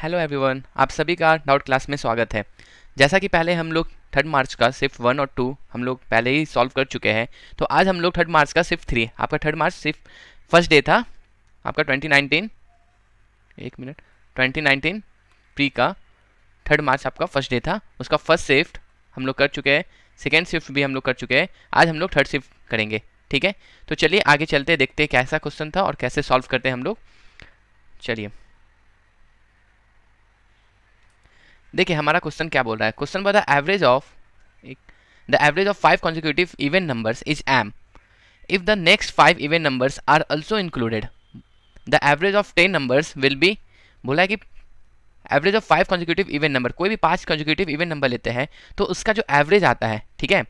Hello everyone, आप सभी का डाउट क्लास में स्वागत है। जैसा कि पहले हम लोग थर्ड मार्च का सिर्फ 1 और 2 हम लोग पहले ही सॉल्व कर चुके हैं, तो आज हम लोग थर्ड मार्च का सिर्फ 3। आपका थर्ड मार्च सिर्फ फर्स्ट डे था आपका 2019, एक मिनट, 2019 प्री का थर्ड मार्च आपका फर्स्ट डे था। उसका फर्स्ट शिफ्ट हम लोग कर चुके हैं, सेकेंड शिफ्ट भी हम लोग कर चुके हैं। आज हम लोग थर्ड शिफ्ट करेंगे, ठीक है। तो चलिए आगे चलते, देखते हैं कैसा क्वेश्चन था और कैसे सॉल्व करते हैं हम लोग। चलिए देखिए हमारा क्वेश्चन क्या बोल रहा है। क्वेश्चन बोल रहा है the average of 5 consecutive even numbers is m if the next 5 even numbers are also included the average of 10 numbers will be। बोला है कि average of 5 consecutive even number, कोई भी 5 consecutive even number लेते हैं तो उसका जो एवरेज आता है, ठीक है,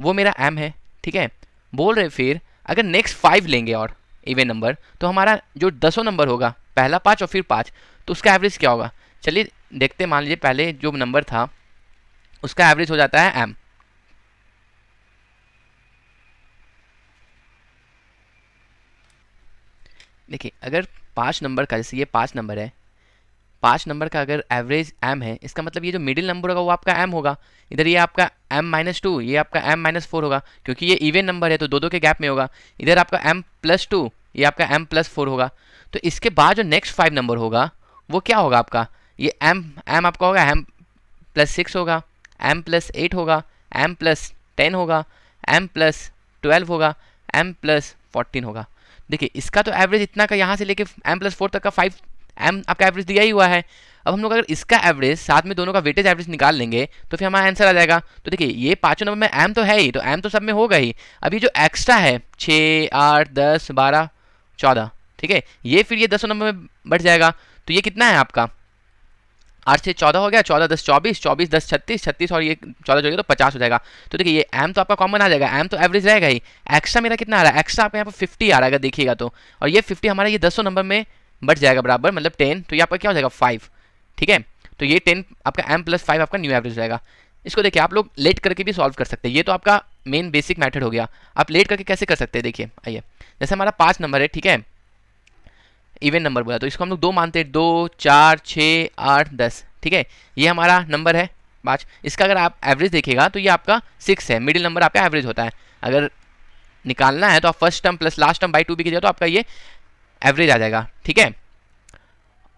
वो मेरा m है, ठीक है। बोल रहे फिर अगर नेक्स्ट 5 लेंगे और इवन नंबर तो हमारा जो 10 नंबर होगा, पहला 5 और फिर 5, तो उसका एवरेज क्या होगा। चलिए देखते। मान लीजिए पहले जो नंबर था उसका एवरेज हो जाता है m। देखिए अगर 5 नंबर का, जैसे ये 5 नंबर है, 5 नंबर का अगर एवरेज m है, इसका मतलब ये जो मिडिल नंबर होगा वो आपका m होगा। इधर ये आपका m-2, ये आपका m-4 होगा, क्योंकि ये इवन नंबर है तो दो दो के गैप में होगा। इधर आपका m+2, ये आपका m+4 होगा। तो इसके बाद जो नेक्स्ट 5 नंबर होगा वो क्या होगा आपका, ये m आपका होगा m+6 होगा, m+8 होगा, m+10 होगा, m+12 होगा, m+14 होगा। देखिए इसका तो एवरेज इतना का यहाँ से लेके m+4 तक का 5 m आपका एवरेज दिया ही हुआ है। अब हम लोग अगर इसका एवरेज साथ में दोनों का वेटेज एवरेज निकाल लेंगे तो फिर हमारा आंसर आ जाएगा। तो देखिए ये पांचों नंबर में m तो है ही, तो m तो सब में होगा ही। अभी जो एक्स्ट्रा है 6, 8, 10, 12, 14, ठीक है, ये फिर ये 10 नंबर में बढ़ जाएगा। तो ये कितना है आपका, 8 से 14 हो गया, 14 10 24, 24 10 36, 36 और ये 14 जोड़ेगा तो 50 हो जाएगा। तो देखिए ये m तो आपका कॉमन आ जाएगा, m तो एवरेज रहेगा ही। एक्स्ट्रा मेरा कितना आ रहा है, एक्स्ट्रा आपका यहाँ पर 50 आ रहा है अगर देखिएगा तो, और ये 50 हमारा ये 10 नंबर में बढ़ जाएगा बराबर, मतलब 10, तो ये आपका क्या हो जाएगा 5, ठीक है। तो ये 10 आपका m+5 आपका न्यू एवरेज रहेगा। इसको देखिए आप लोग लेट करके भी सॉल्व कर सकते हैं, ये तो आपका मेन बेसिक मेथड हो गया। आप लेट करके कैसे कर सकते हैं, देखिए आइए। जैसे हमारा 5 नंबर है, ठीक है, इवन नंबर बोला तो इसको हम लोग 2 मानते हैं, 2, 4, 6, 8, 10, ठीक है। ये हमारा नंबर है 5। इसका अगर आप एवरेज देखिएगा तो ये आपका 6 है, मिडिल नंबर आपका एवरेज होता है। अगर निकालना है तो आप first term plus last term by 2 भी कीजिएगा तो आपका ये एवरेज आ जाएगा, ठीक है।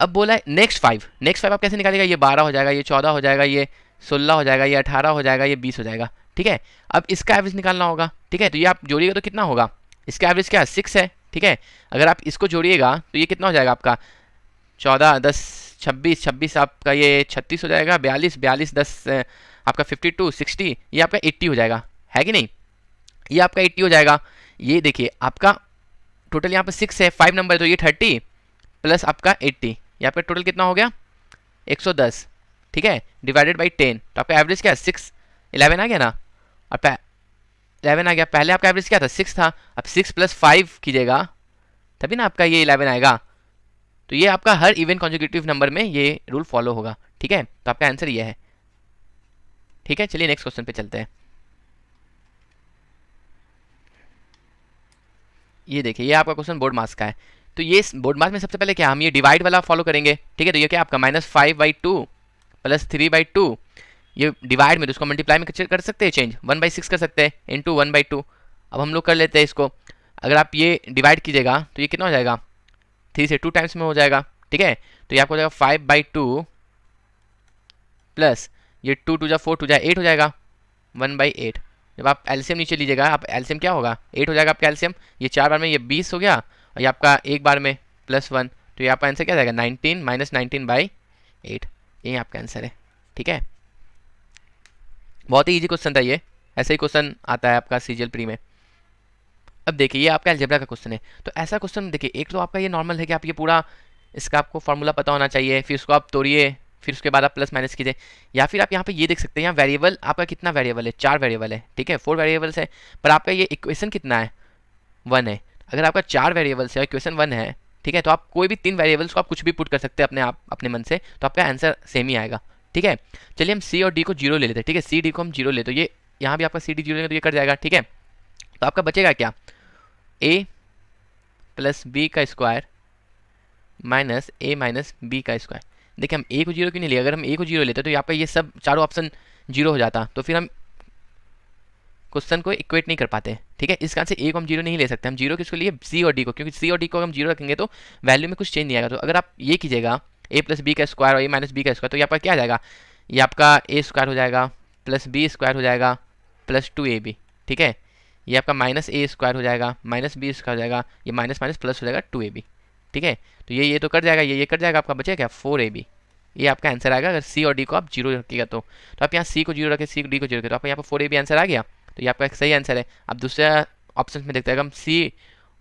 अब बोला है नेक्स्ट 5 आप कैसे निकालिएगा, ये 12 हो जाएगा, ये 14 हो जाएगा, ये 16 हो जाएगा, ये 18 हो जाएगा, ये 20 हो जाएगा, ठीक है। अब इसका एवरेज निकालना होगा, ठीक है। तो ये आप जोड़िएगा तो कितना होगा, इसका एवरेज क्या है 6 है, ठीक है। अगर आप इसको जोड़िएगा तो ये कितना हो जाएगा आपका 14, 10, 26, 26 आपका ये 36 हो जाएगा, 42, 42, 10 आपका 52, 60, ये आपका 80 हो जाएगा, है कि नहीं। ये आपका 80 हो जाएगा। ये देखिए आपका टोटल यहाँ पे 6 है, 5 नंबर है, तो ये 30 प्लस आपका 80, ये आपका टोटल कितना हो गया 110, ठीक है, डिवाइडेड बाई 10। तो आपका एवरेज क्या है 6, 11 आ गया ना, और 11 आ गया। पहले आपका एवरेज क्या था 6 था, अब 6 + 5 कीजिएगा तभी ना आपका ये 11 आएगा। तो ये आपका हर इवन कॉन्जिक्यूटिव नंबर में ये रूल फॉलो होगा, ठीक है। तो आपका आंसर ये है, ठीक है। चलिए नेक्स्ट क्वेश्चन पे चलते हैं। ये देखिए ये आपका क्वेश्चन बोर्ड मार्क्स का है। तो ये बोर्ड मार्क्स में सबसे पहले क्या हम ये डिवाइड वाला फॉलो करेंगे, ठीक है। तो ये क्या आपका -5/2 + 3/2, ये डिवाइड में तो इसको मल्टीप्लाई में कर सकते हैं, चेंज 1/6 कर सकते हैं, इंटू 1/2। अब हम लोग कर लेते हैं इसको। अगर आप ये डिवाइड कीजिएगा तो ये कितना हो जाएगा 3 से 2 टाइम्स में हो जाएगा, ठीक है। तो ये आपको हो जाएगा 5/2 प्लस ये 2 2 जा 4 2 जा 8 हो जाएगा 1/8। जब आप एलसीएम नीचे लीजिएगा, आप एलसीएम क्या होगा 8 हो जाएगा आपका एलसीएम। ये 4 बार में ये 20 हो गया, और ये आपका एक बार में +1, तो ये आपका आंसर क्या जाएगा 19 - 19/8। यही आपका आंसर है, ठीक है। बहुत ही ईजी क्वेश्चन था ये, ऐसा ही क्वेश्चन आता है आपका सीजीएल प्री में। अब देखिए ये आपका अलजेब्रा का क्वेश्चन है। तो ऐसा क्वेश्चन देखिए, एक तो आपका ये नॉर्मल है कि आप ये पूरा इसका आपको फॉर्मूला पता होना चाहिए, फिर उसको आप तोड़िए, फिर उसके बाद आप प्लस माइनस कीजिए। या फिर आप यहाँ पे ये देख सकते हैं, यहाँ वेरिएबल आपका कितना वेरिएबल है, 4 वेरिएबल है, ठीक है, 4 वेरिएबल्स है, पर आपका ये इक्वेशन कितना है 1 है। अगर आपका 4 वेरिएबल्स है और इक्वेशन 1 है, ठीक है, तो आप कोई भी 3 वेरिएबल्स को आप कुछ भी पुट कर सकते हैं अपने आप अपने मन से, तो आपका आंसर सेम ही आएगा, ठीक है। चलिए हम सी और डी को 0 ले लेते हैं, ठीक है, सी डी को हम 0 ले, तो ये यहाँ भी आपका सी डी 0 लेंगे तो ये कर जाएगा, ठीक है। तो आपका बचेगा क्या, a + b² - a - b² देखिए हम ए को जीरो क्यों नहीं लिया, अगर हम ए को जीरो लेते तो यहाँ पर ये सब चारों ऑप्शन जीरो हो जाता, तो फिर हम क्वेश्चन को इक्वेट नहीं कर पाते। ठीक है, इस कारण से ए को हम जीरो नहीं ले सकते, हम जीरो किसको लिए, सी और डी को, क्योंकि सी और डी को हम जीरो रखेंगे तो वैल्यू में कुछ चेंज नहीं आएगा। तो अगर आप ये कीजिएगा ए प्लस बी का स्क्वायर और ए माइनस बी का स्क्वायर, तो यहाँ पर क्या आ जाएगा, ये आपका ए स्क्वायर हो जाएगा प्लस बी स्क्वायर हो जाएगा प्लस 2ab। ठीक है, ये आपका माइनस ए स्क्वायर हो जाएगा माइनस बी स्क्वायर हो जाएगा, ये माइनस माइनस प्लस हो जाएगा 2ab। ठीक है, तो ये तो कट जाएगा, ये कट जाएगा, आपका बचेगा क्या 4ab। ये आपका आंसर आएगा अगर सी और डी को आप जीरो रखिएगा तो आप यहाँ सी को जीरो रखें, सी डी को जीरो रखें, तो आपको यहाँ पर 4ab आंसर आ गया। तो ये आपका एक सही आंसर है। अब दूसरा ऑप्शन में देखते हैं, हम सी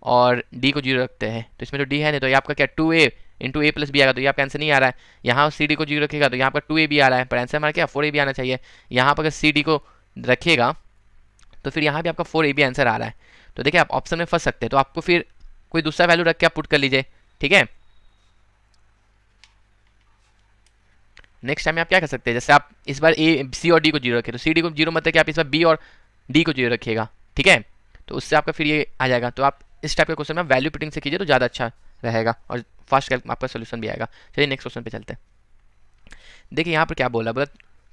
और डी को जीरो रखते हैं तो इसमें तो डी है नहीं, तो ये आपका क्या 2a इंटू ए प्लस बी आएगा, तो ये आपका आंसर नहीं आ रहा है। यहाँ सी डी को जीरो रखेगा तो यहाँ पर 2ab आ रहा है, पर आंसर हमारा क्या 4ab आना चाहिए। यहाँ पर अगर सी डी को रखिएगा तो फिर यहाँ भी आपका 4ab आंसर आ रहा है। तो देखिए आप ऑप्शन में फंस सकते हैं, तो आपको फिर कोई दूसरा वैल्यू रख के आप पुट कर लीजिए। ठीक है, नेक्स्ट टाइम आप क्या कर सकते हैं, जैसे आप इस बार ए सी और डी को जीरो रखें, तो सी डी को जीरो मत कि आप इस बार बी और डी को जीरो रखिएगा। ठीक है, तो उससे आपका फिर ये आ जाएगा। तो आप इस टाइप के क्वेश्चन में वैल्यू पुटिंग से कीजिए तो ज़्यादा अच्छा रहेगा और फास्ट आपका सोल्यूशन भी आएगा। चलिए नेक्स्ट क्वेश्चन पे चलते हैं। देखिए यहाँ पर क्या बोला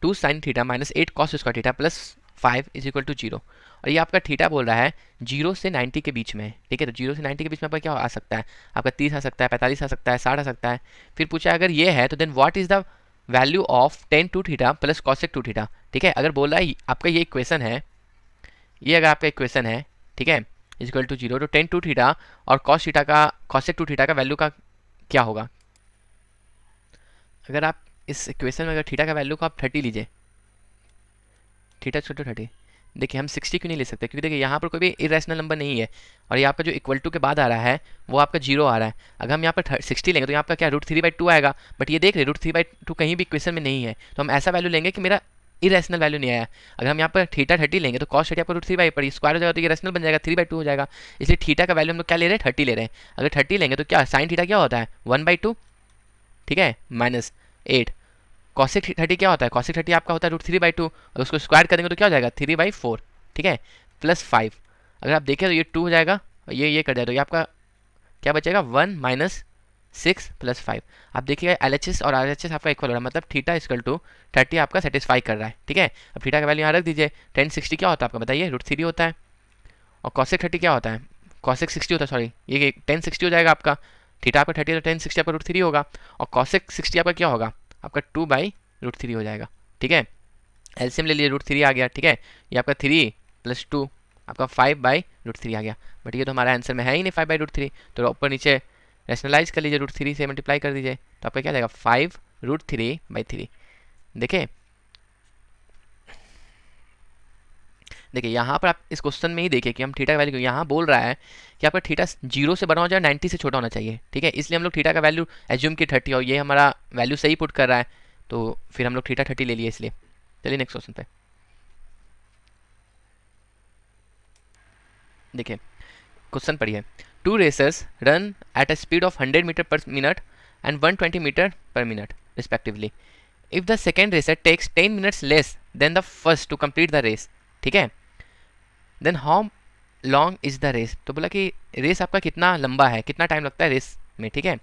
2 sin theta minus 8 cos square theta plus 5 is equal to 0, और ये आपका थीटा बोल रहा है 0 से 90 के बीच में। ठीक है, तो 0 से 90 के बीच में आपका क्या आ सकता है, आपका 30 आ सकता है, 45 आ सकता है, 60 आ सकता है। फिर पूछा अगर ये है तो then what is the value of tan 2 theta plus cosec 2 theta. ठीक है, अगर बोल रहा है आपका ये इक्वेशन है, ये अगर आपका इक्वेशन है, ठीक है, इज इक्वल टू 0, तो tan 2 थीटा और cosec 2 थीटा का वैल्यू का क्या होगा। अगर आप इस इक्वेशन में अगर थीटा का वैल्यू को आप 30 लीजिए, थीटा छोटो 30, देखिए हम 60 क्यों नहीं ले सकते, क्योंकि देखिए यहाँ पर कोई भी इरेशनल नंबर नहीं है और यहाँ पर जो इक्वल टू के बाद आ रहा है वो आपका 0 आ रहा है। अगर हम यहाँ पर 60 लेंगे तो यहाँ पर क्या √3/2 आएगा, बट ये देख रहे √3/2 कहीं भी इक्वेशन में नहीं है, तो हम ऐसा वैल्यू लेंगे कि मेरा इरेशनल वैल्यू नहीं आया। अगर हम यहाँ पर थीटा 30 लेंगे तो cos 30 आपका √3/, पर स्क्वायर हो जाएगा तो ये रेशनल बन जाएगा 3/2 हो जाएगा, इसलिए थीटा का वैल्यू हम लोग क्या ले रहे हैं 30 ले रहे हैं। अगर 30 लेंगे तो क्या साइन थीटा क्या होता है 1/2, ठीक है, माइनस 8। cosec 30 क्या होता है, cosec 30 आपका होता है √3/2, अगर उसको स्क्वायर करेंगे तो क्या हो जाएगा 3/4। ठीक है, प्लस 5, अगर आप देखें तो ये 2 हो जाएगा और ये कर जाए तो ये आपका क्या बचेगा 1 माइनस 6 प्लस 5। आप देखिए LHS और RHS आपका इक्वल हो रहा है, मतलब थीटा इक्वल टू 30 आपका सेटिस्फाई कर रहा है। ठीक है, अब थीटा का वैल्यू यहाँ रख दीजिए। tan 60 क्या होता है आपका बताइए √3 होता है, और cosec 30 क्या होता है, cosec 60 होता है, सॉरी ये tan 60 हो जाएगा आपका, थीटा आपका 30 है तो tan 60 आपका √3 होगा, और cosec 60 आपका क्या होगा आपका 2/√3 हो जाएगा। ठीक है, एलसीएम ले लिए √3 आ गया। ठीक है, ये आपका 3 + 2 आपका 5/√3 आ गया, बट ये तो हमारा आंसर में है ही नहीं 5/√3, तो ऊपर नीचे रैशनलाइज कर लीजिए, √3 से मल्टीप्लाई कर दीजिए तो आपका क्या जाएगा 5√3/3। देखिए यहाँ पर आप इस क्वेश्चन में ही देखिए कि हम थीटा का वैल्यू यहाँ बोल रहा है कि आपका थीटा 0 से बड़ा हो जाए 90 से छोटा होना चाहिए। ठीक है, इसलिए हम लोग थीटा का वैल्यू एज्यूम की 30 और ये हमारा वैल्यू सही पुट कर रहा है, तो फिर हम लोग थीटा 30 ले लिए इसलिए। चलिए नेक्स्ट क्वेश्चन पे देखिए, क्वेश्चन पढ़िए। 2 racers run at a speed of 100 metre per minute and 120 metre per minute respectively. If the second racer takes 10 minutes less than the first to complete the race, ठीक है, then how long is the race. तो बोला कि race आपका कितना लंबा है, कितना टाइम लगता है रेस में। ठीक है,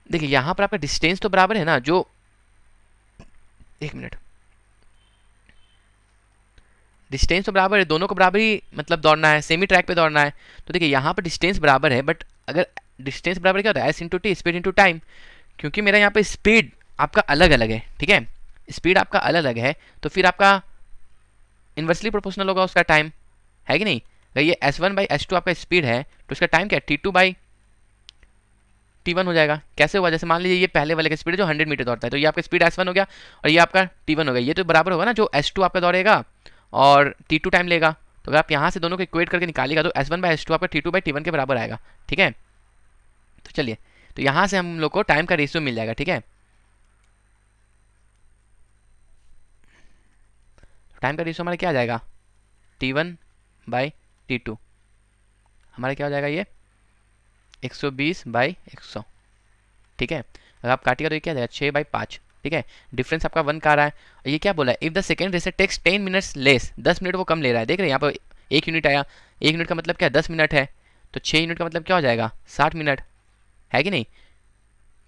देखिए यहाँ पर आपका डिस्टेंस तो बराबर है ना, जो 1 मिनट, डिस्टेंस तो बराबर है, दोनों को बराबर ही मतलब दौड़ना है, सेमी ट्रैक पे दौड़ना है। तो देखिए यहाँ पर डिस्टेंस बराबर है, बट अगर डिस्टेंस बराबर क्या होता है S × T, speed into time, क्योंकि मेरा यहाँ पे स्पीड आपका अलग अलग है। ठीक है, स्पीड आपका अलग अलग है तो फिर आपका इन्वर्सली प्रोपोर्शनल होगा उसका टाइम, है कि नहीं। अगर ये S1/S2 आपका स्पीड है तो इसका टाइम क्या T2/T1 हो जाएगा। कैसे हुआ, जैसे मान लीजिए ये पहले वाले का स्पीड है जो 100 मीटर दौड़ता है, तो ये आपका स्पीड S1 हो गया और ये आपका T1 हो गया, ये तो बराबर होगा ना, जो S2 आपका दौड़ेगा और T2 टाइम लेगा। तो अगर आप यहाँ से दोनों को इक्वेट करके निकालेगा तो S1/S2 आपका T2/T1 के बराबर आएगा। ठीक है, तो चलिए, तो यहाँ से हम लोग को टाइम का रेशियो मिल जाएगा। ठीक है, टाइम का रेशियो हमारा क्या आ जाएगा T1/T2, हमारा क्या हो जाएगा ये 120/100। ठीक है, अगर आप काटिएगा तो ये क्या आ जाएगा 6/5। ठीक है, डिफरेंस आपका 1 का आ रहा है। ये क्या बोला है, if the second racer takes 10 minutes less, 10 minute वो कम ले रहा है। देख रहे हैं यहाँ पर 1 यूनिट आया, 1 यूनिट का मतलब क्या 10 मिनट है, तो 6 यूनिट का मतलब क्या हो जाएगा 60 मिनट, है कि नहीं।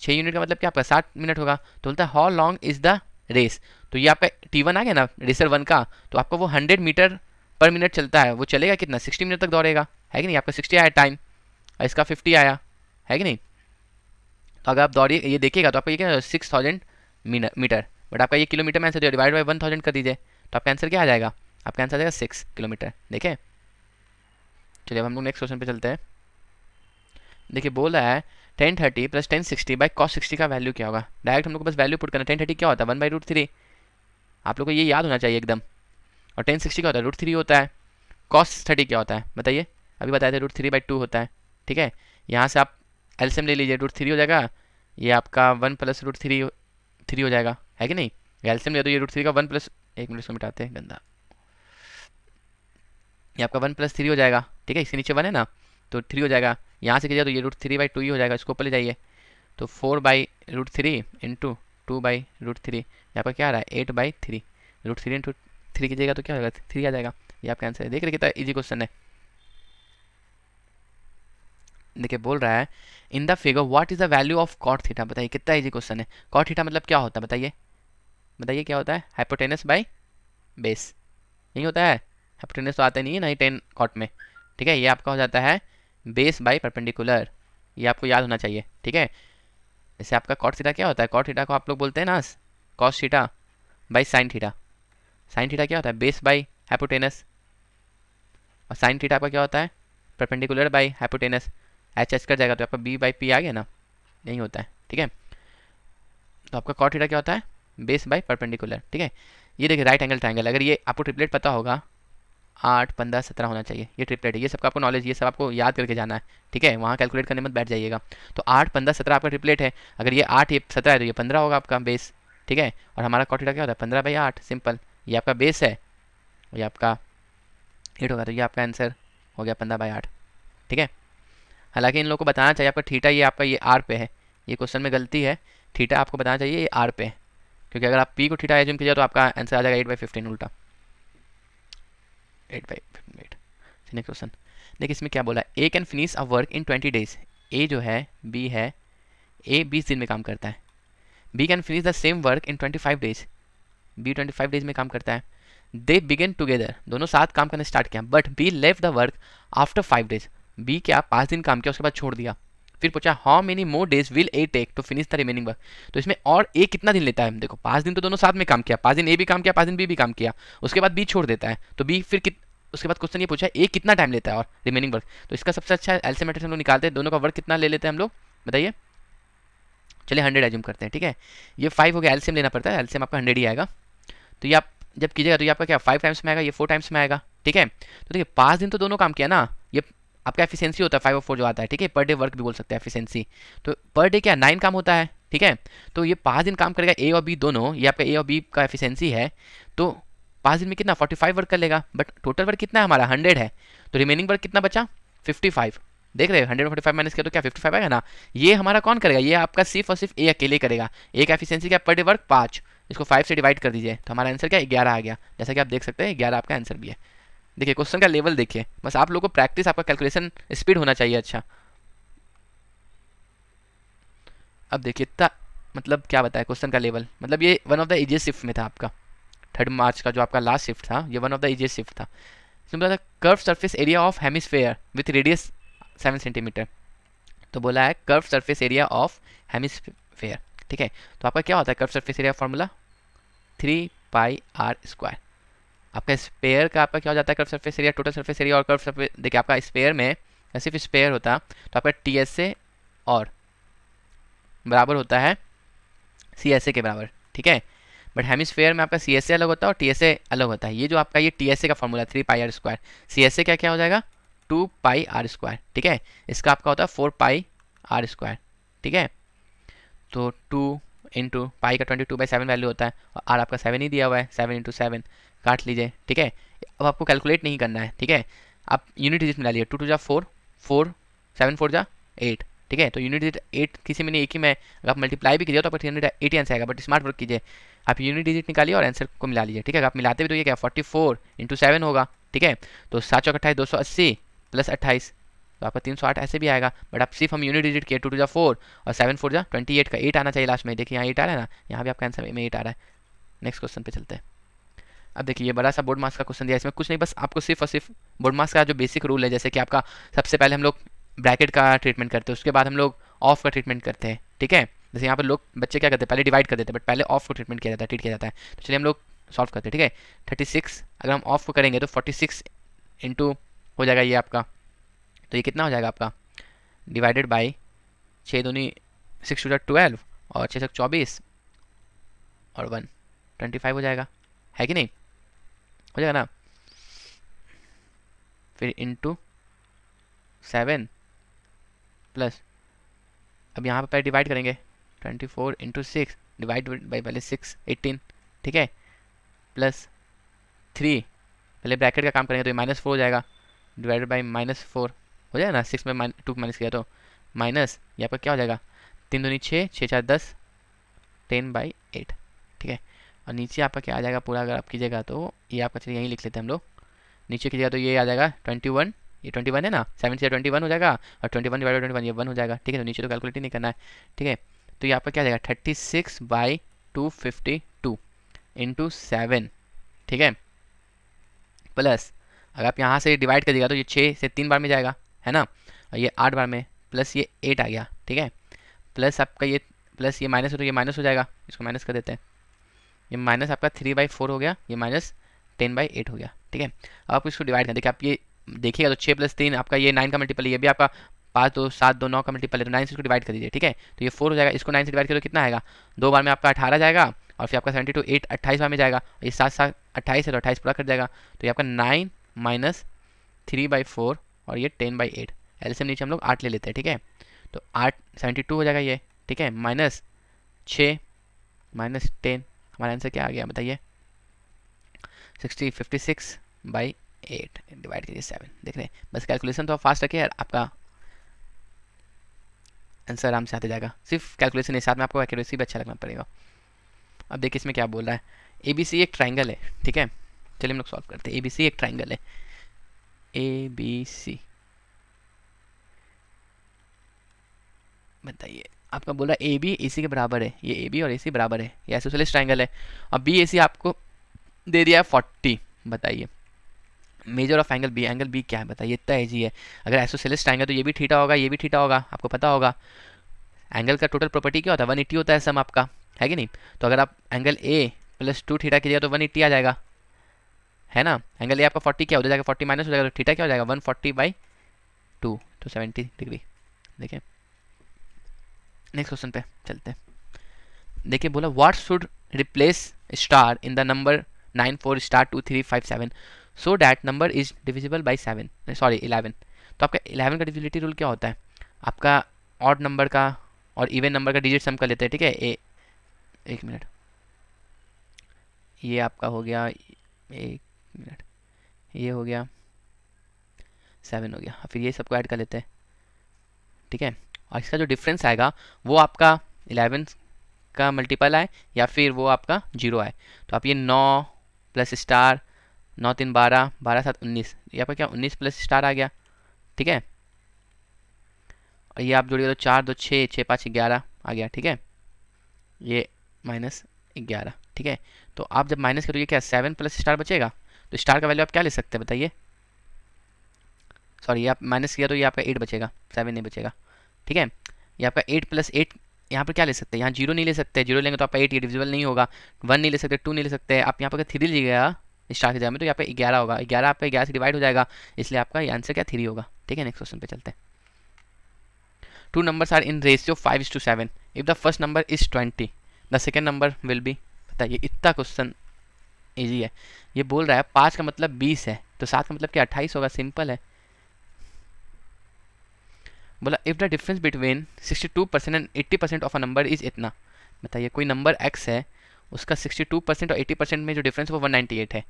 6 यूनिट का मतलब क्या आपका 60 मिनट होगा। तो बोलता है how long is the race. तो ये आपका T1 आ गया ना रेसर 1 का, तो आपका वो 100 मीटर पर मिनट चलता है, वो चलेगा कितना 60 मिनट तक दौड़ेगा, है कि नहीं। आपका 60 आया टाइम और इसका 50 आया, है कि नहीं। तो अगर आप दौड़िए ये देखिएगा तो आपका ये क्या 6000 मीटर, बट आपका ये किलोमीटर में आंसर डिवाइड बाई 1000 कर दीजिए तो आपका आंसर क्या आ जाएगा, आपका आंसर आ जाएगा 6 किलोमीटर। देखें, चलिए अब हम लोग नेक्स्ट क्वेश्चन पे चलते हैं। देखिए बोल रहा है 1030 प्लस 1060 बाई कॉस 60 का वैल्यू क्या होगा। डायरेक्ट हम लोग को बस वैल्यू पुट करना। 1030 क्या होता है 1/√3, आप लोग को ये याद होना चाहिए एकदम। और 1060 क्या होता है √3 होता है। कॉस 30 क्या होता है बताइए, अभी बताए थे √3/2 होता है, ठीक है। यहाँ से आप एलसीएम ले लीजिए, √3 हो जाएगा, ये आपका 1 प्लस √3 हो जाएगा, है कि नहीं। एलसीएम ले दो, ये √3 का 1 प्लस, एक मिनट इसको मिटाते हैं गंदा, ये आपका 1 प्लस 3 हो जाएगा, ठीक है। इसके नीचे 1 है ना तो 3 हो जाएगा। यहाँ से कीजिए तो ये √3/2 ही हो जाएगा, इसको ऊपर ले जाइए तो 4/√3 इंटू 2/√3, यहाँ पर क्या आ रहा है 8/3, √3 इंटू 3 कीजिएगा तो क्या होगा 3 आ जाएगा। ये आपका आंसर है। देख रहे कितना इजी क्वेश्चन है। देखिए बोल रहा है in the figure what is the value of cot theta. बताइए कितना इजी क्वेश्चन है। कॉट थीटा मतलब क्या होता है बताइए, बताइए क्या होता है, हाइपोटेनस बाय बेस, यही होता है। हाइपोटेनस तो आता नहीं है ना ही 10 कॉट में, ठीक है। ये आपका हो जाता है बेस बाय परपेंडिकुलर, ये आपको याद होना चाहिए, ठीक है। जैसे आपका कॉट थीटा क्या होता है, कॉट थीटा को आप लोग बोलते हैं ना cos theta by sine theta. Sine theta क्या होता है बेस बाई हाइपोटेनस, और साइन थीटा आपका क्या होता है परपेंडिकुलर बाई हाइपोटेनस। एच कर जाएगा तो आपका B/P आ गया ना, यही होता है, ठीक है। तो आपका कॉट थीटा क्या होता है बेस बाई परपेंडिकुलर, ठीक है। ये देखिए राइट एंगल ट्रायंगल, अगर ये आपको ट्रिपलेट पता होगा 8, 15, 17 होना चाहिए, ये ट्रिपलेट है, ये सबका आपको नॉलेज, ये सब आपको याद करके जाना है, ठीक है। वहाँ कैलकुलेट करने मत बैठ जाइएगा। तो 8, 15, 17 आपका ट्रिपलेट है, अगर ये 8 ये 17 है तो ये 15 होगा आपका बेस, ठीक है। और हमारा कॉट थीटा क्या होता है 15/8 सिंपल, ये आपका बेस है, ये आपका 8 होगा, तो ये आपका आंसर हो गया 15/8, ठीक है। हालांकि इन लोगों को बताना चाहिए आपका थीटा ये आपका ये आर पे है, ये क्वेश्चन में गलती है, थीटा आपको बताना चाहिए ये आर पे है, क्योंकि अगर आप पी को थीटा एज्यूम कीजिए तो आपका आंसर आ जाएगा 8/15 उल्टा 8/8। नेक्स्ट क्वेश्चन देखिए इसमें क्या बोला, A can finish a work in 20 days. A जो है बी है, ए 20 दिन में काम करता है। B can finish the same work in 25 days, B 25 days में काम करता है। दे बिगेन टुगेदर, दोनों साथ काम करना स्टार्ट किया, but B left the work after 5 days. B क्या 5 दिन काम किया उसके बाद छोड़ दिया। फिर पूछा how many more days will A take to finish the remaining work. तो इसमें और ए कितना दिन लेता है, देखो 5 दिन तो दोनों साथ में काम किया, 5 दिन ए भी काम किया, 5 दिन बी भी काम किया, उसके बाद बी छोड़ देता है, तो बी फिर उसके बाद क्वेश्चन ये पूछा ए कितना टाइम लेता है और रिमेनिंग वर्क। तो इसका सबसे अच्छा एलसीएम मैट्रिक्स हम लोग निकालते हैं, दोनों का वर्क कितना ले लेते हैं हम लोग बताइए। चलिए 100 एज्यूम करते हैं, ठीक है। ये 5 हो गया, एलसीएम लेना पड़ता है, एलसीएम आपका 100 ही आएगा। तो ये आप जब कीजिएगा तो ये आपका क्या 5 टाइम्स में आएगा, ये 4 टाइम्स में आएगा, ठीक है। तो देखिए 5 दिन तो दोनों काम किया ना, ये आपका एफिशिएंसी होता है 5 और 4 जो आता है, ठीक है। पर डे वर्क भी बोल सकते हैं एफिशिएंसी। तो पर डे क्या 9 काम होता है, ठीक है। तो ये 5 दिन काम करेगा ए और बी दोनों, ये आपका ए और बी का एफिशिएंसी है। तो 5 दिन में कितना 45 वर्क कर लेगा, बट टोटल वर्क कितना है हमारा 100 है, तो रिमेनिंग वर्क कितना बचा 55। देख रहे हैं 145 माइनस किया तो क्या 55 आएगा ना। ये हमारा कौन करेगा, ये आपका सिर्फ और सिर्फ ए अकेले करेगा। ए का एफिशिएंसी क्या पर डे वर्क 5, इसको 5 से डिवाइड कर दीजिए तो हमारा आंसर क्या 11 आ गया। जैसा कि आप देख सकते हैं 11 आपका आंसर भी है। देखिए क्वेश्चन का लेवल देखिए, बस आप लोगों को प्रैक्टिस, आपका कैलकुलेशन स्पीड होना चाहिए अच्छा। अब देखिए इतना मतलब क्या बताया क्वेश्चन का लेवल, मतलब ये one of the easiest shift में था आपका 3 मार्च का जो आपका लास्ट शिफ्ट था, ये one of the easiest shift था। इसमें बोला था curve surface area of hemisphere with radius 7 centimetre. तो बोला है curve surface area of hemisphere, ठीक है। तो आपका क्या होता है curve surface area formula 3πr²। आपका स्पेयर का आपका क्या हो जाता है curve surface area, total surface area और कर्व सरफेस। देखिए आपका स्पेयर में सिर्फ स्पेयर होता तो आपका TSA और बराबर होता है CSA के बराबर, ठीक है। बट हेमिस्फेयर में आपका CSA अलग होता है और TSA अलग होता है। ये जो आपका ये TSA का फॉर्मूला 3πr², CSA क्या क्या हो जाएगा 2πr², ठीक है। इसका आपका होता है 4πr², ठीक है। तो 2 इंटू पाई का 22/7 वैल्यू होता है और आर आपका 7 ही दिया हुआ है, 7 इंटू 7 काट लीजिए, ठीक है। अब आपको कैलकुलेट नहीं करना है, ठीक है। आप यूनिट डिजिट मिला लिए, 2 2 जा 4, 4 7 4 जा 8, ठीक है। तो यूनिट डिजिट 8 किसी में नहीं, एक ही में, अगर आप मल्टीप्लाई भी कीजिए तो आपका 380 आंसर आएगा। बट स्मार्ट वर्क कीजिए, आप यूनिट डिजिट निकालिए और आंसर को मिला लीजिए, ठीक है। आप मिलाते भी तो ये क्या 44 इंटू 7 होगा, ठीक है। तो 7 चौक 28 280 प्लस 28 तो आपका 308 ऐसे भी आएगा, बट आप सिर्फ हम यूनिट डिजिट किए, 2 टू जा 4 और 7 4 जा 28 का 8 आना चाहिए लास्ट में। देखिए यहाँ 8 आ रहा है ना, यहाँ भी आपका आंसर में 8 आ रहा है। नेक्स्ट क्वेश्चन पे चलते हैं। अब देखिए ये बड़ा सा बोर्ड मार्क्स का क्वेश्चन दिया है, इसमें कुछ नहीं, बस आपको सिर्फ और सिर्फ बोर्ड मार्क्स का जो बेसिक रूल है, जैसे कि आपका सबसे पहले हम लोग ब्रैकेट का ट्रीटमेंट करते हैं, उसके बाद हम लोग ऑफ का ट्रीटमेंट करते हैं, ठीक है। जैसे यहाँ पर लोग बच्चे क्या करते हैं, पहले डिवाइड कर देते हैं, बट पहले ऑफ को ट्रीटमेंट किया जाता है, ट्रीट किया जाता है। तो चलिए हम लोग सॉल्व करते हैं, ठीक है। 36 अगर हम ऑफ को करेंगे तो 46 इंटू हो जाएगा ये आपका, तो ये कितना हो जाएगा आपका, डिवाइडेड बाई 6 दूनी 6 टू 12 और 6 24 और 1 25 हो जाएगा, है कि नहीं, हो जाएगा ना। फिर इंटू 7 प्लस, अब यहाँ पर पहले डिवाइड करेंगे, 24 इंटू 6 डिवाइड बाई पहले 6 18, ठीक है, प्लस 3 पहले ब्रैकेट का काम करेंगे तो ये -4 हो जाएगा, डिवाइडेड बाई -4 हो जाएगा ना, 6 में 2 माइनस किया तो माइनस, ये आपका क्या हो जाएगा, 3 दूनी 6 6 4 10 10/8, ठीक है। और नीचे आपका क्या आ जाएगा पूरा, अगर आप कीजिएगा तो ये आपका, चलिए यहीं लिख लेते हैं हम लोग, नीचे कीजिएगा तो ये आ जाएगा 21, ये 21 है ना, 7 से 21 हो जाएगा, और 21 डिवाइड 21 ये 1 हो जाएगा, ठीक है। तो नीचे तो कैलकुलेट ही नहीं करना है, ठीक है। तो ये आपका क्या आ जाएगा 36/252 इंटू 7, ठीक है, प्लस अगर आप यहाँ से डिवाइड कर दिएगा तो ये 6 से 3 बार में जाएगा, है ना, और ये 8 बार में, प्लस ये 8 आ गया, ठीक है, प्लस आपका ये प्लस ये माइनस हो तो ये माइनस हो जाएगा, इसको माइनस कर देते हैं, ये माइनस आपका 3/4 हो गया, ये माइनस 10/8 हो गया, ठीक है। अब आप इसको डिवाइड करें, देखिए आप ये देखिएगा तो 6 + 3 आपका ये 9 का मल्टीपल है, ये भी आपका 5 2 7 2 9 का मल्टीपल है, तो 9 से इसको डिवाइड कर दीजिए, ठीक है। तो ये 4 हो जाएगा, इसको 9 से डिवाइड करो कितना आएगा, 2 बार में आपका 18 जाएगा, और फिर आपका 72 8 28 बार में जाएगा, ये 7 7 28 है तो 28 पूरा कर जाएगा, तो ये आपका 9 माइनस 3/4 और ये 10/8, एलसीएम नीचे हम लोग 8 ले लेते हैं, ठीक है। तो 8 72 हो जाएगा ये, ठीक है, माइनस 6 माइनस 10, हमारा आंसर क्या आ गया बताइए, 56 डिवाइड कीजिए 7, देख रहे हैं, बस कैलकुलेशन तो आप फास्ट रखिए, आपका आंसर आराम से आते जाएगा, सिर्फ कैलकुलेशन के साथ में आपको एक्यूरेसी भी अच्छा लगना पड़ेगा। अब देखिए इसमें क्या बोल रहा है, ABC एक ट्राइंगल है, ठीक है, चलिए हम लोग सॉल्व करते हैं। ABC एक ट्राइंगल है, ABC बताइए, आपका बोला AB AC के बराबर है, ये AB और AC बराबर है, ये आइसोसेलेस ट्राइंगल है, और BAC आपको दे दिया है 40, बताइए मेजर ऑफ एंगल B क्या है बताइए, इतना ईजी है। अगर आइसोसेलेस ट्राइंगल तो ये भी थीटा होगा, ये भी थीटा होगा, आपको पता होगा। एंगल का टोटल प्रॉपर्टी क्या होता है, 180 होता है सम आपका, है कि नहीं। तो अगर आप एंगल A + 2 थीटा कीजिएगा तो 180 आ जाएगा, है ना। एंगल A आपका 40 क्या हो जाएगा, 40 माइनस हो जाएगा, तो थीटा क्या हो जाएगा 140/2, तो 70 डिग्री। देखिए नेक्स्ट क्वेश्चन पे चलते हैं। देखिए बोला what should replace star in the number 9 4 star 2 3 5 7 so that number is divisible by 11। तो आपका 11 का डिविजिबिलिटी रूल क्या होता है, आपका ऑड नंबर का और इवन नंबर का डिजिट सम कर लेते हैं, ठीक है। एक मिनट, ये आपका हो गया, एक मिनट, ये हो गया 7 हो गया, फिर ये सबको ऐड कर लेते हैं, ठीक है। और इसका जो डिफरेंस आएगा वो आपका 11 का मल्टीपल आए या फिर वो आपका 0 आए। तो आप ये 9 प्लस स्टार 9 3 12 12 7 19, ये आपका क्या 19 प्लस स्टार आ गया, ठीक है। और ये आप जोड़िए तो 4 2 6 6 5 11 आ गया, ठीक है। ये -11, ठीक है। तो आप जब माइनस करोगे क्या 7 प्लस स्टार बचेगा, तो स्टार का वैल्यू आप क्या ले सकते हैं बताइए, सॉरी ये आप माइनस किया तो ये आपका 8 बचेगा, 7 नहीं बचेगा, ठीक है। ये आपका 8 + 8 यहाँ पर क्या ले सकते हैं, यहाँ 0 नहीं ले सकते, 0 लेंगे तो आपका 8 ये डिविजिबल नहीं होगा, 1 नहीं ले सकते, 2 नहीं ले सकते, आप यहाँ पर 3 लीजिएगा स्टार की जगह में तो यहाँ पे 11 होगा, 11 आपका 11 से डिवाइड हो जाएगा, इसलिए आपका ये आंसर क्या 3 होगा, ठीक है। नेक्स्ट क्वेश्चन पे चलते हैं। 2 numbers are in ratio 5:7 if the first number is 20 the second number will be, बताइए इतना क्वेश्चन इजी है। ये बोल रहा है 5 का मतलब 20 है तो 7 का मतलब क्या 28 होगा, सिंपल है। बोला if the difference between 62% and 80% of a number is इतना, बताइए कोई नंबर x है उसका 62% और 80% में जो डिफरेंस है वो 198 है,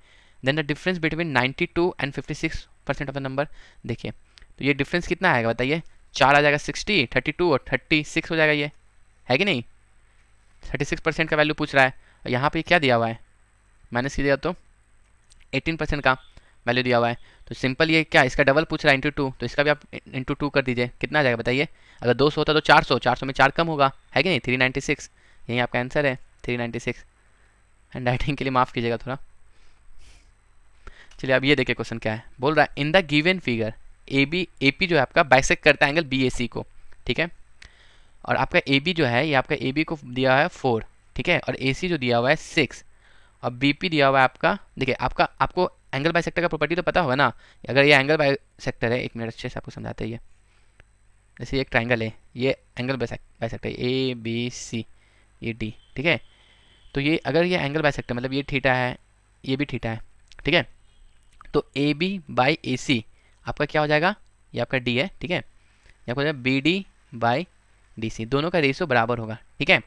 then the difference between 92 and 56% of the number, देखिए तो ये डिफरेंस कितना आएगा बताइए, 4 आ जाएगा 60 32 और 36 हो जाएगा, ये है कि नहीं। 36% का वैल्यू पूछ रहा है और यहाँ पे क्या दिया हुआ है माइनस कीजिएगा तो 18% का, वैल्यू दिया हुआ है, तो सिंपल ये क्या इसका डबल पूछ रहा है इंटू 2, तो इसका भी आप इंटू 2 कर दीजिए, कितना आ जाएगा बताइए। अगर 200 होता तो 400, 400 में 4 कम होगा, है कि नहीं, 396, यही आपका आंसर है 396। हैंड राइटिंग के लिए माफ़ कीजिएगा थोड़ा। चलिए अब ये देखिए क्वेश्चन क्या है, बोल रहा है in the given figure A P जो है आपका बाइसेक्ट करता है एंगल बी ए सी को, ठीक है। और आपका ए बी जो है ये आपका ए बी को दिया हुआ है 4, ठीक है, और ए सी जो दिया हुआ है 6, और बी पी दिया हुआ है आपका, देखिए आपका आपको एंगल बाइसेक्टर का प्रॉपर्टी तो पता होगा ना। अगर ये एंगल बाइसेक्टर है, एक मिनट अच्छे से आपको समझाते हैं, ये जैसे एक ट्राइंगल है, ये एंगल बाइसेक्टर है ए बी सी ये डी, ठीक है। तो ये अगर ये एंगल बाइसेक्टर मतलब ये थीटा है, ये भी थीटा है, ठीक है। तो ए बी बाई ए सी आपका क्या हो जाएगा, ये आपका डी है, ठीक है, ये आपका हो जाएगा B D by D C, दोनों का रेशियो बराबर होगा, ठीक है।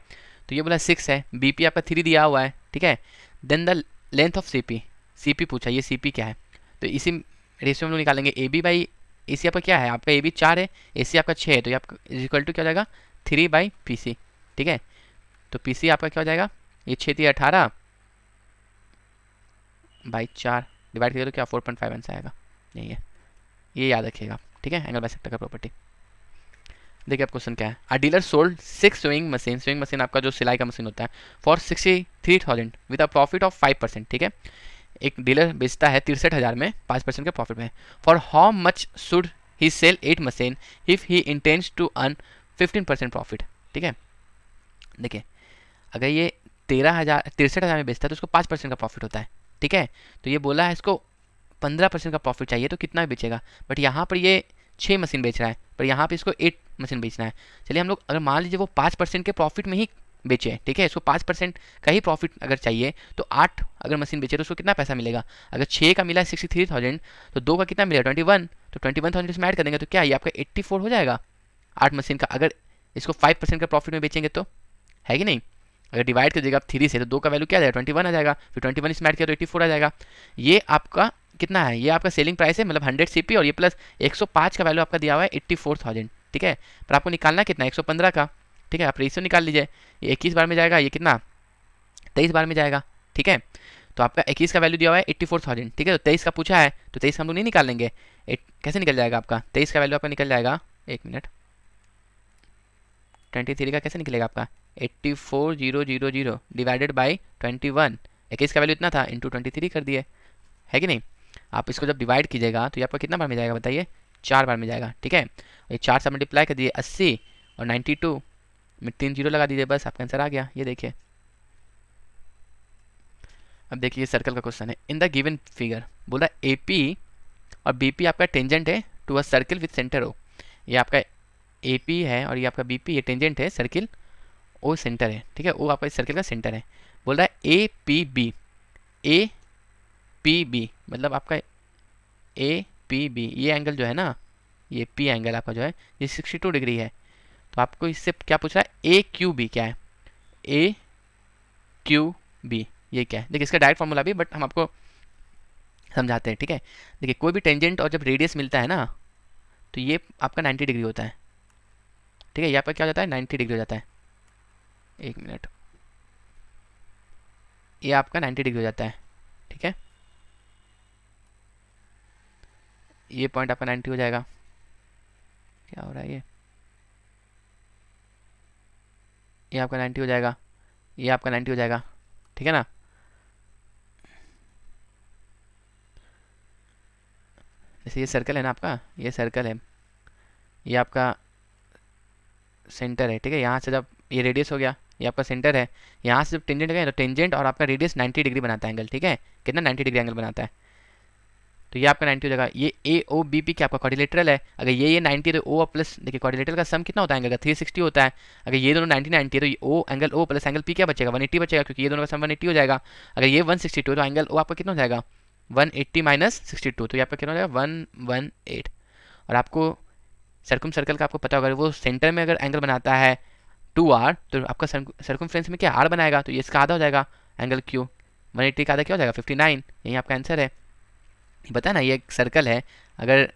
तो ये बोला 6 है, बी पी आपका 3 दिया हुआ है, ठीक है। Then the length of C P पूछा, ये सी पी क्या है, तो इसी रेशियो में हम लोग निकालेंगे ए बी बाई ए सी आपका क्या है, आपका ए बी 4 है, ए सी आपका 6 है, तो ये आपका इक्वल टू क्या हो जाएगा 3 बाई पी सी, ठीक है। तो पी सी आपका क्या हो जाएगा, ये 6 थी 18 बाई 4 डिवाइड करिए तो क्या 4.5 आंसर आएगा, यही है, ये याद रखिएगा, ठीक है, एंगल बाइसेक्टर का प्रॉपर्टी। देखिए अब क्वेश्चन क्या है, अ डीलर सोल्ड 6 स्विंग मशीन आपका जो सिलाई का मशीन होता है for 63,000 with a profit of 5%, ठीक है। एक डीलर बेचता है 63,000 में 5% के प्रॉफिट में। For how much should he sell 8 machine if he intends to earn 15% profit, ठीक है। देखिए अगर ये 63,000 में बेचता है तो उसको 5% का प्रॉफिट होता है, ठीक है। तो ये बोला है इसको 15% का प्रॉफिट चाहिए, तो कितना बेचेगा, बट यहाँ पर ये 6 मशीन बेच रहा है, पर यहाँ पे इसको 8 मशीन बेचना है। चलिए हम लोग अगर मान लीजिए वो 5% के प्रॉफिट में ही बेचे, ठीक है, इसको 5% का ही प्रॉफिट अगर चाहिए तो 8 अगर मशीन बेचे तो उसको कितना पैसा मिलेगा। अगर 6 का मिला है 63,000 तो 2 का कितना मिलेगा 21, तो 21,000 इसमें ऐड कर देंगे तो क्या ये आपका 84 हो जाएगा 8 मशीन का, अगर इसको 5% का प्रॉफिट में बेचेंगे तो, है कि नहीं। अगर डिवाइड कर देगा आप 3 से तो 2 का वैल्यू क्या आ जाएगा 21 आ जाएगा, फिर 21 इसमें ऐड किया तो 84 आ जाएगा। ये आपका कितना है, ये आपका सेलिंग प्राइस है, मतलब 100 सीपी, और ये प्लस 105 का वैल्यू आपका दिया हुआ है 84,000, ठीक है। पर आपको निकालना कितना 115 का, ठीक है, आप रेशियो निकाल लीजिए, ये 21 बार में जाएगा, ये कितना 23 बार में जाएगा, ठीक है। तो आपका 21 का वैल्यू दिया हुआ है 84,000, ठीक है। तो 23 का पूछा है तो 23 का हम लोग नहीं निकाल लेंगे, कैसे निकल जाएगा आपका 23 का वैल्यू आपका निकल जाएगा, एक मिनट 23 का कैसे निकलेगा आपका 84,000 डिवाइडेड बाई 21, 21 का वैल्यू इतना था इंटू 23 कर दिए, है कि नहीं। आप इसको जब डिवाइड कीजिएगा तो ये आपका कितना बार में जाएगा बताइए 4 बार में जाएगा, ठीक है। ये 4 से मल्टीप्लाई कर दिए 80 और 92 में 3 जीरो लगा दीजिए, बस आपका आंसर आ गया। ये देखिए अब देखिए ये सर्कल का क्वेश्चन है, इन द गिवन फिगर बोला ए पी और बी पी आपका टेंजेंट है to a circle with centre O, ये आपका ए पी है और ये आपका बी पी, ये टेंजेंट है, सर्किल ओ सेंटर है, ठीक है, ओ आपका इस सर्किल का सेंटर है। बोल रहा है ए पी बी मतलब आपका ए पी बी ये एंगल जो है ना, ये पी एंगल आपका जो है ये 62 डिग्री है। तो आपको इससे क्या पूछ रहा है ए क्यू बी क्या है, ए क्यू बी ये क्या है। देखिए इसका डायरेक्ट फॉर्मूला भी, बट हम आपको समझाते हैं, ठीक है। देखिए कोई भी टेंजेंट और जब रेडियस मिलता है ना तो ये आपका 90 डिग्री होता है, ठीक है, ये आपका क्या हो जाता है 90 डिग्री हो जाता है, एक मिनट, ये आपका 90 डिग्री हो जाता है, ठीक है। ये पॉइंट आपका 90 हो जाएगा, क्या हो रहा है ये आपका 90 हो जाएगा, ये आपका 90 हो जाएगा, ठीक है ना। जैसे ये सर्कल है ना आपका, ये सर्कल है, ये आपका सेंटर है, ठीक है। यहाँ से जब ये रेडियस हो गया, ये आपका सेंटर है, यहाँ से जब टेंजेंट गए तो टेंजेंट और आपका रेडियस 90 डिग्री बनाता है एंगल, ठीक है, कितना 90 डिग्री एंगल बनाता है। तो ये आपका 90 हो जाएगा। ये ए ओ बी पी क्या आपका क्वाड्रिलेटरल है, अगर ये 90 है तो ओ प्लस, देखिए क्वाड्रिलेटरल का सम कितना होता है एंगल का 360 होता है। अगर ये दोनों 90 90 है तो ये O angle O plus angle P क्या बचेगा 180 बचेगा, क्योंकि ये दोनों का सम 180 हो जाएगा। अगर ये 162 है तो एंगल ओ आपका कितना हो जाएगा 180 माइनस 62, तो ये आपका कितना हो जाएगा 118। और आपको सर्कल का आपको पता होगा, वो सेंटर में अगर एंगल बनाता है 2r तो आपका सर्कमफ्रेंस में क्या r बनाएगा, तो ये इसका आधा हो जाएगा एंगल क्यू, 180 का आधा क्या हो जाएगा 59, यही आपका आंसर है। बता ना ये एक सर्कल है, अगर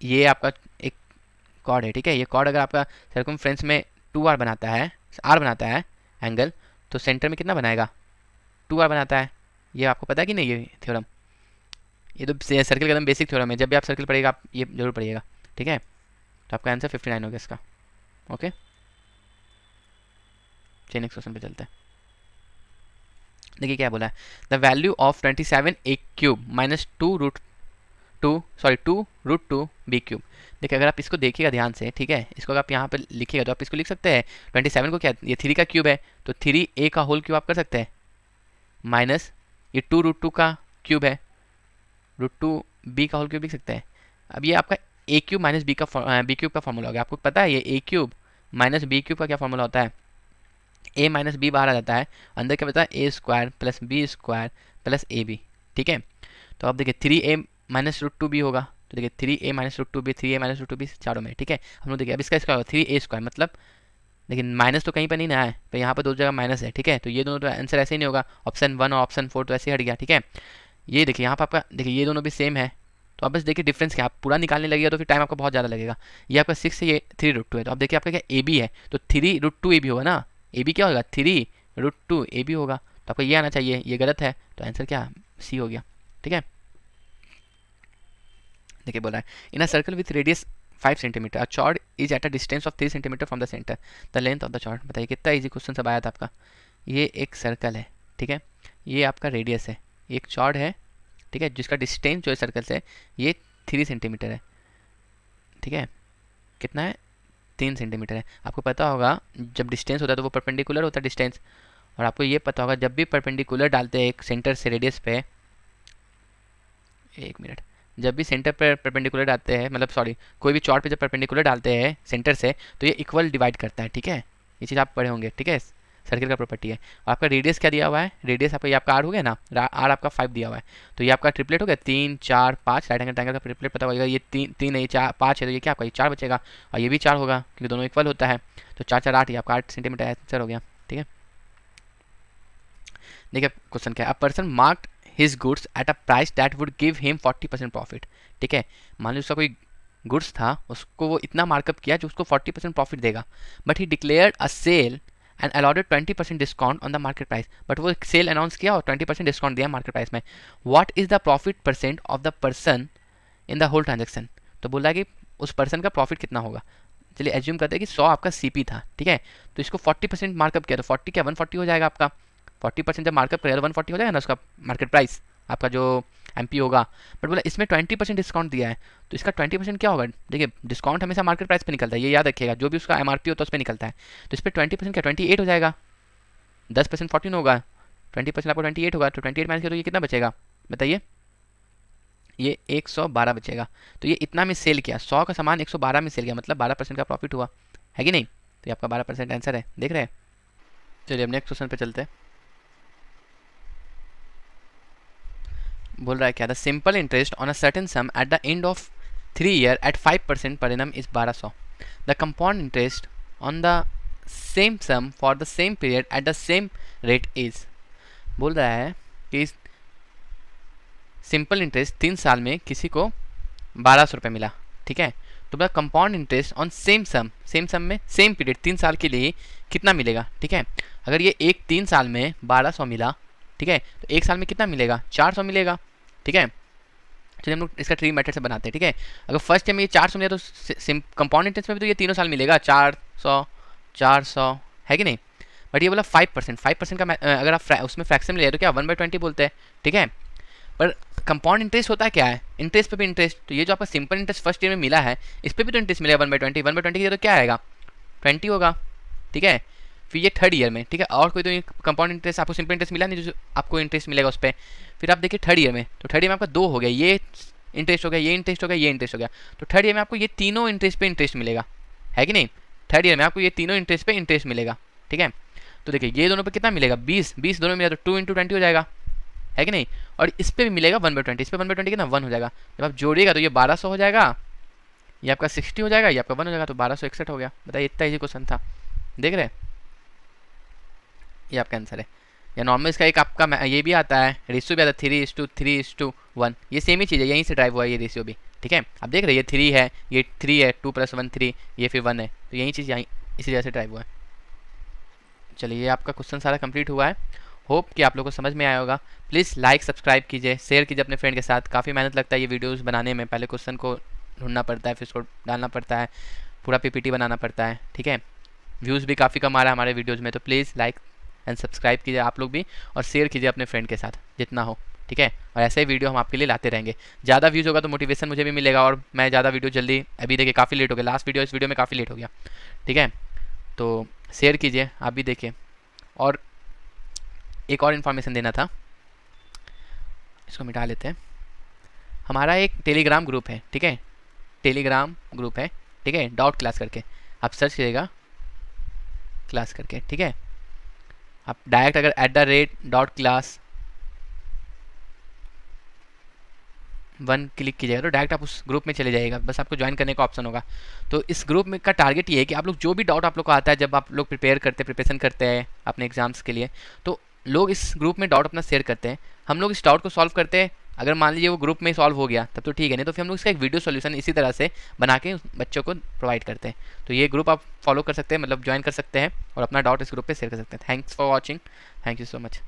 ये आपका एक कॉर्ड है, ठीक है, ये कॉर्ड अगर आपका सर्कमफ्रेंस में 2r बनाता है, r बनाता है एंगल, तो सेंटर में कितना बनाएगा 2r बनाता है। ये आपको पता है कि नहीं ये थ्योरम, ये तो सर्कल का एकदम बेसिक थ्योरम है, जब भी आप सर्कल पढ़िएगा आप ये जरूर पढ़िएगा, ठीक है। तो आपका आंसर 59 हो गया इसका। ओके, चलिए नेक्स्ट क्वेश्चन पे चलते हैं। देखिए क्या बोला है, the value of 27 A cube minus 2√2 B cube. देखिए अगर आप इसको देखिएगा ध्यान से, ठीक है, इसको अगर आप यहाँ पे लिखिएगा तो आप इसको लिख सकते हैं 27 को क्या, ये 3 का क्यूब है तो 3a का होल क्यूब आप कर सकते हैं, माइनस ये 2√2 का क्यूब है, √2b का होल क्यूब लिख सकते हैं। अब ये आपका a cube minus B cube का फॉर्मूला हो गया। आपको पता है ये a cube minus B cube का क्या फॉर्मूला होता है, a माइनस बी बाहर आ जाता है, अंदर क्या बता है a square plus B square plus A B, ठीक है। तो अब देखिए 3a माइनस √2b होगा, तो देखिए 3a minus √2b, 3a minus √2b चारों में, ठीक है। हम लोग देखिए अब इसका स्क्वायर होगा 3a स्क्वायर, मतलब लेकिन माइनस तो कहीं पर नहीं ना है, तो यहाँ पर दो जगह माइनस है, ठीक है। तो ये दोनों तो आंसर ऐसे ही नहीं होगा, ऑप्शन 1 और ऑप्शन 4 तो ऐसे ही हट गया, ठीक है। ये देखिए यहाँ पर आपका देखिए ये दोनों भी सेम है, तो अब बस देखिए डिफरेंस क्या, आप पूरा निकालने लगेगा तो फिर टाइम आपका बहुत ज़्यादा लगेगा। ये आपका 6 है, ये 3√2 है, तो अब देखिए आपका क्या ए बी है, तो 3√2 ए बी होगा ना, ए बी क्या होगा 3√2 ए बी होगा, तो आपको ये आना चाहिए, ये गलत है, तो आंसर क्या सी हो गया, ठीक है। देखिए बोला है in a circle with radius 5 centimetre, a chord is at a distance of 3 centimetre from the centre, the length of the chord. बताइए कितना इजी क्वेश्चन सब आया था आपका। ये एक सर्कल है, ठीक है, ये आपका रेडियस है, एक चॉर्ड है, ठीक है, जिसका डिस्टेंस जो है सर्कल से ये 3 सेंटीमीटर है, ठीक है, कितना है 3 सेंटीमीटर है। आपको पता होगा जब डिस्टेंस होता है तो वो परपेंडिकुलर होता है डिस्टेंस, और आपको ये पता होगा जब भी परपेंडिकुलर डालते हैं एक सेंटर से रेडियस पे, एक मिनट, जब भी सेंटर पर परपेंडिकुलर डालते हैं, मतलब सॉरी कोई भी चॉर्ड पे जब परपेंडिकुलर डालते हैं सेंटर से तो ये इक्वल डिवाइड करता है, ठीक है, ये चीज़ आप पढ़े होंगे, ठीक है, सर्कल का प्रॉपर्टी है। और आपका रेडियस क्या दिया हुआ है, रेडियस आपका ये आपका आर हो गया ना, आर आपका 5 दिया हुआ है, तो ये आपका ट्रिपलेट हो गया 3 4 5, राइट एंगल ट्रायंगल का ट्रिपलेट पता होगा, ये 3 है, ये 4 5 है, तो ये क्या आपका ये 4 बचेगा, और ये भी 4 होगा क्योंकि दोनों इक्वल होता है, तो 4 4 8, ये आपका 8 सेंटीमीटर आंसर हो गया, ठीक है। देखिए क्वेश्चन क्या है, a person marked his goods at a price that would give him 40% profit, ठीक है। मान लो उसका कोई गुड्स था, उसको वो इतना मार्कअप किया जो उसको 40% प्रॉफिट देगा, but he declared a sale and allotted 20% discount on the market price, but वो सेल अनाउंस किया और 20% डिस्काउंट दिया मार्केट प्राइस में। What is the profit percent of the person in the whole transaction, तो बोला कि उस पर्सन का प्रॉफिट कितना होगा। चलिए एज्यूम करते हैं कि 100 आपका सीपी था, ठीक है, तो इसको 40% मार्कअप किया तो 40 क्या 140 हो जाएगा आपका, 40% जब मार्कअप करेगा तो 140 हो जाएगा ना उसका मार्केट प्राइस, आपका जो एमपी होगा। बट बोला इसमें 20% डिस्काउंट दिया है, तो इसका 20% क्या होगा, देखिए डिस्काउंट हमेशा मार्केट प्राइस पे निकलता है, ये याद रखिएगा, जो भी उसका एमआरपी होता है उस पर निकलता है, तो इस पर 20% क्या 28 हो जाएगा, 10% 14 होगा, 20% आपको 28 होगा, तो 28 माइनस किया तो ये कितना बचेगा बताइए, ये 112 बचेगा। तो ये इतना में सेल किया, 100 का सामान 112 में सेल किया, मतलब 12% का प्रॉफिट हुआ, है कि नहीं, तो ये आपका 12% आंसर है, देख रहे हैं। चलिए अब नेक्स्ट क्वेश्चन पे चलते हैं। बोल रहा है क्या, the simple interest on a certain sum at the end of 3 year at 5% per annum is 1200, the compound interest on the same sum for the same period at the same rate is. बोल रहा है कि simple interest 3 साल में किसी को 1200 रुपये मिला, ठीक है, तो बोला कंपाउंड इंटरेस्ट ऑन सेम सम में सेम पीरियड 3 साल के लिए कितना मिलेगा, ठीक है। अगर ये 3 साल में 1200 मिला, ठीक है, तो 1 साल में कितना मिलेगा 400 मिलेगा, ठीक है। चलिए हम लोग इसका ट्री मेथड से बनाते हैं, ठीक है। अगर फर्स्ट टाइम ये 400 मिला तो कंपाउंड इंटरेस्ट में भी तो ये तीनों साल मिलेगा 400 400, है कि नहीं। बट ये बोला 5% का अगर आप उसमें फ्रैक्शन ले तो क्या 1/20 बोलते हैं, ठीक है। पर कंपाउंड इंटरेस्ट होता है क्या है, इंटरेस्ट पे भी इंटरेस्ट, तो ये जो आपका सिंपल इंटरेस्ट फर्स्ट ईयर में मिला है इस पर भी तो इंटरेस्ट मिलेगा 1/20, 1/20 की तो क्या आएगा 20 होगा, ठीक है। फिर ये थर्ड ईयर में, ठीक है, और कोई तो कंपाउंड इंटरेस्ट आपको सिंपल इंटरेस्ट मिला नहीं जो आपको इंटरेस्ट मिलेगा उस पर। फिर आप देखिए थर्ड ईयर में, तो थर्ड ईयर में आपका 2 हो गया, ये इंटरेस्ट हो गया, ये इंटरेस्ट हो गया, ये इंटरेस्ट हो गया, तो थर्ड ईयर में आपको ये तीनों इंटरेस्ट पे इंटरेस्ट मिलेगा, है कि नहीं। थर्ड ईयर में आपको ये तीनों इंटरेस्ट पे इंटरेस्ट मिलेगा, ठीक है। तो देखिए ये दोनों पे कितना मिलेगा 20 दोनों मिला तो 2 × 20 हो जाएगा, है कि नहीं। और इस पर भी मिलेगा 1/20, इस पर 1/20 कितना 1 हो जाएगा, जब आप जोड़िएगा तो ये 1200 हो जाएगा, ये आपका 60 हो जाएगा, ये आपका 1 हो जाएगा, तो 1261 हो गया। बताइए इतना इजी क्वेश्चन था, देख रहे हैं, ये आपका आंसर है। या नॉर्मल इसका एक आपका ये भी आता है, रेशियो भी आता है 3:3:1, ये सेम ही चीज़ है, यहीं से ड्राइव हुआ है ये रेशियो भी, ठीक है। आप देख रहे हैं ये 3 है, ये 3 है, 2 + 1 3, ये फिर 1 है, तो यही चीज़ यहीं इसी जगह से ड्राइव हुआ है। चलिए ये आपका क्वेश्चन सारा कंप्लीट हुआ है। होप कि आप लोगों को समझ में आया होगा। प्लीज़ लाइक सब्सक्राइब कीजिए, शेयर कीजिए अपने फ्रेंड के साथ। काफ़ी मेहनत लगता है ये वीडियोस बनाने में, पहले क्वेश्चन को ढूंढना पड़ता है, फिर उसको डालना पड़ता है, पूरा पीपीटी बनाना पड़ता है, ठीक है। व्यूज़ भी काफ़ी कम आ रहा है हमारे वीडियोज़ में, तो प्लीज़ लाइक एंड सब्सक्राइब कीजिए आप लोग भी, और शेयर कीजिए अपने फ्रेंड के साथ जितना हो, ठीक है। और ऐसे ही वीडियो हम आपके लिए लाते रहेंगे। ज़्यादा व्यूज़ होगा तो मोटिवेशन मुझे भी मिलेगा, और मैं ज़्यादा वीडियो जल्दी, अभी देखिए काफ़ी लेट हो गया, लास्ट वीडियो इस वीडियो में काफ़ी लेट हो गया, ठीक है। तो शेयर कीजिए, आप भी देखिए। और एक और इन्फॉर्मेशन देना था, इसको मिटा लेते हैं। हमारा एक टेलीग्राम ग्रुप है, ठीक है, टेलीग्राम ग्रुप है, ठीक है, डॉट क्लास करके आप सर्च कीजिएगा, क्लास करके, ठीक है। आप डायरेक्ट अगर @.class 1 क्लिक कीजिएगा तो डायरेक्ट आप उस ग्रुप में चले जाइएगा, बस आपको ज्वाइन करने का ऑप्शन होगा। तो इस ग्रुप में का टारगेट ये है कि आप लोग जो भी डाउट आप लोग को आता है, जब आप लोग प्रिपरेशन करते हैं अपने एग्जाम्स के लिए, तो लोग इस ग्रुप में डाउट अपना शेयर करते हैं, हम लोग इस डाउट को सॉल्व करते हैं। अगर मान लीजिए वो ग्रुप में सॉल्व हो गया तब तो ठीक है, नहीं तो फिर हम लोग इसका एक वीडियो सोल्यूशन इसी तरह से बना के बच्चों को प्रोवाइड करते हैं। तो ये ग्रुप आप फॉलो कर सकते हैं, मतलब ज्वाइन कर सकते हैं और अपना डाउट इस ग्रुप पे शेयर कर सकते हैं। Thanks for watching, thank you so much.